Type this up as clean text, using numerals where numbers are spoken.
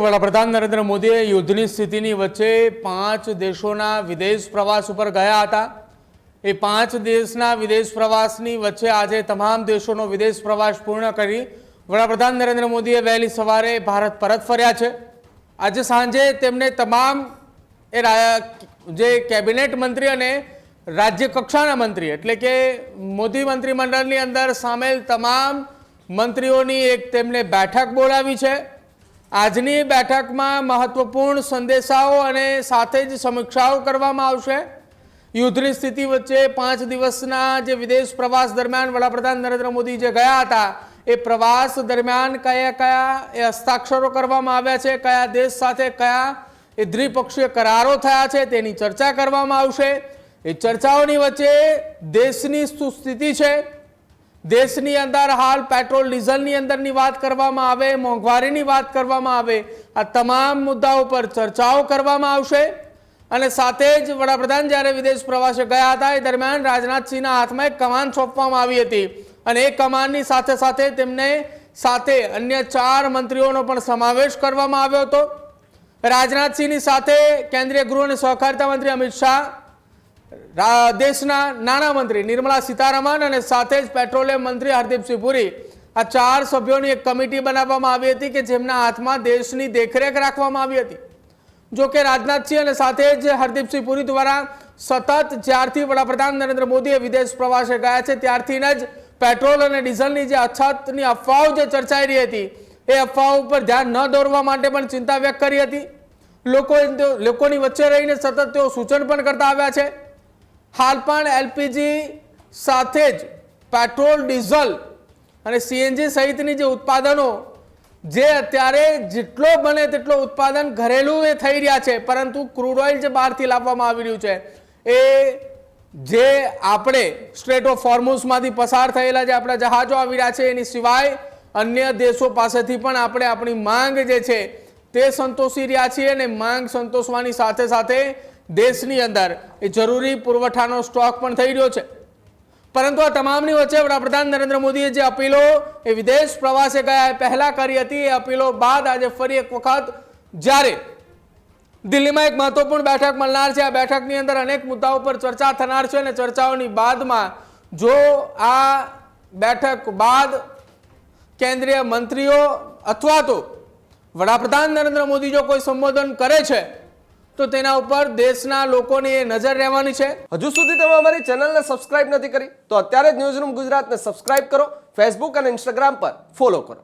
વડાપ્રધાન નરેન્દ્ર મોદીએ યુદ્ધની સ્થિતિની વચ્ચે 5 દેશોના વિદેશ પ્રવાસ ઉપર ગયા હતા। એ 5 દેશના વિદેશ પ્રવાસની વચ્ચે આજે તમામ દેશોનો વિદેશ પ્રવાસ પૂર્ણ કરી વડાપ્રધાન નરેન્દ્ર મોદીએ વહેલી સવારે ભારત પરત ફર્યા છે। આજે સાંજે તેમને તમામ જે કેબિનેટ મંત્રી અને રાજ્ય કક્ષાના મંત્રી એટલે કે મોદી મંત્રીમંડળની અંદર સામેલ તમામ મંત્રીઓની એક તેમને બેઠક બોલાવી છે। આજની બેઠકમાં મહત્વપૂર્ણ સંદેશાઓ અને સાથે જ સમીક્ષાઓ કરવામાં આવશે। યુદ્ધની સ્થિતિ વચ્ચે 5 દિવસના જે વિદેશ પ્રવાસ દરમિયાન વડાપ્રધાન નરેન્દ્ર મોદી જે ગયા હતા એ પ્રવાસ દરમિયાન કયા હસ્તાક્ષરો કરવામાં આવ્યા છે, કયા દેશ સાથે કયા દ્વિપક્ષીય કરારો થયા છે તેની ચર્ચા કરવામાં આવશે। એ ચર્ચાઓની વચ્ચે દેશની શું સ્થિતિ છે, દેશની અંદર હાલ પેટ્રોલ ડીઝલની અંદરની વાત કરવામાં આવે, મોંઘવારીની વાત કરવામાં આવે, આ તમામ મુદ્દાઓ પર ચર્ચાઓ કરવામાં આવશે। અને સાથે જ વડાપ્રધાન જ્યારે વિદેશ પ્રવાસે ગયા હતા એ દરમિયાન રાજનાથસિંહના હાથમાં એક કમાન સોંપવામાં આવી હતી અને એ કમાનની સાથે સાથે તેમને સાથે અન્ય 4 મંત્રીઓનો પણ સમાવેશ કરવામાં આવ્યો હતો। રાજનાથસિંહની સાથે કેન્દ્રીય ગૃહ અને સહકારિતા મંત્રી અમિત શાહ, દેશના નાણામંત્રી નિર્મલા સીતારમણ અને સાથે જ પેટ્રોલિયમ મંત્રી હરદીપસિંહ પુરી, આ 4 સભ્યોની એક કમિટી બનાવવામાં આવી હતી કે જેમના હાથમાં દેશની દેખરેખ રાખવામાં આવી હતી। જો કે રાજનાથસિંહ અને સાથે જ હરદીપસિંહ પુરી દ્વારા સતત જ્યારથી વડાપ્રધાન નરેન્દ્ર મોદીએ વિદેશ પ્રવાસે ગયા છે ત્યારથી જ પેટ્રોલ અને ડીઝલની જે અછતની અફવાઓ જે ચર્ચાઈ રહી હતી એ અફવાઓ ઉપર ધ્યાન ન દોરવા માટે પણ ચિંતા વ્યક્ત કરી હતી। લોકોની વચ્ચે રહીને સતત તેઓ સૂચન પણ કરતા આવ્યા છે। હાલ પણ એલપીજી સાથે જ પેટ્રોલ, ડીઝલ અને સીએનજી સહિતની જે ઉત્પાદનો જે અત્યારે જેટલો બને તેટલો ઉત્પાદન ઘરેલું એ થઈ રહ્યા છે, પરંતુ ક્રૂડ ઓઇલ જે બહારથી લાવવામાં આવી રહ્યું છે એ જે આપણે સ્ટ્રેટ ઓફ હોર્મુઝમાંથી પસાર થયેલા જે આપણા જહાજો આવી રહ્યા છે એની સિવાય અન્ય દેશો પાસેથી પણ આપણે આપણી માંગ જે છે તે સંતોષી રહ્યા છીએ અને માંગ સંતોષવાની સાથે સાથે દેશની અંદર એ જરૂરી પુરવઠાનો સ્ટોક પણ થઈ રહ્યો છે। પરંતુ આ તમામની વચ્ચે વડાપ્રધાન નરેન્દ્ર મોદીએ જે અપીલો એ વિદેશ પ્રવાસે ગયા એ પહેલા કરી હતી એ અપીલો બાદ આજે ફરી એક વખત જ્યારે દિલ્હીમાં એક મહત્વપૂર્ણ બેઠક મળનાર છે, આ બેઠકની અંદર અનેક મુદ્દાઓ પર ચર્ચા થનાર છે અને ચર્ચાઓની બાદમાં જો આ બેઠક બાદ કેન્દ્રીય મંત્રીઓ અથવા તો વડાપ્રધાન નરેન્દ્ર મોદી જો કોઈ સંબોધન કરે છે તો તેના ઉપર દેશના લોકોની એ નજર રહેવાની છે। હજુ સુધી તમે અમારી ચેનલને સબસ્ક્રાઇબ નથી કરી તો અત્યારે જ ન્યૂઝરૂમ ગુજરાતને સબસ્ક્રાઇબ કરો, ફેસબુક અને ઇન્સ્ટાગ્રામ પર ફોલો કરો।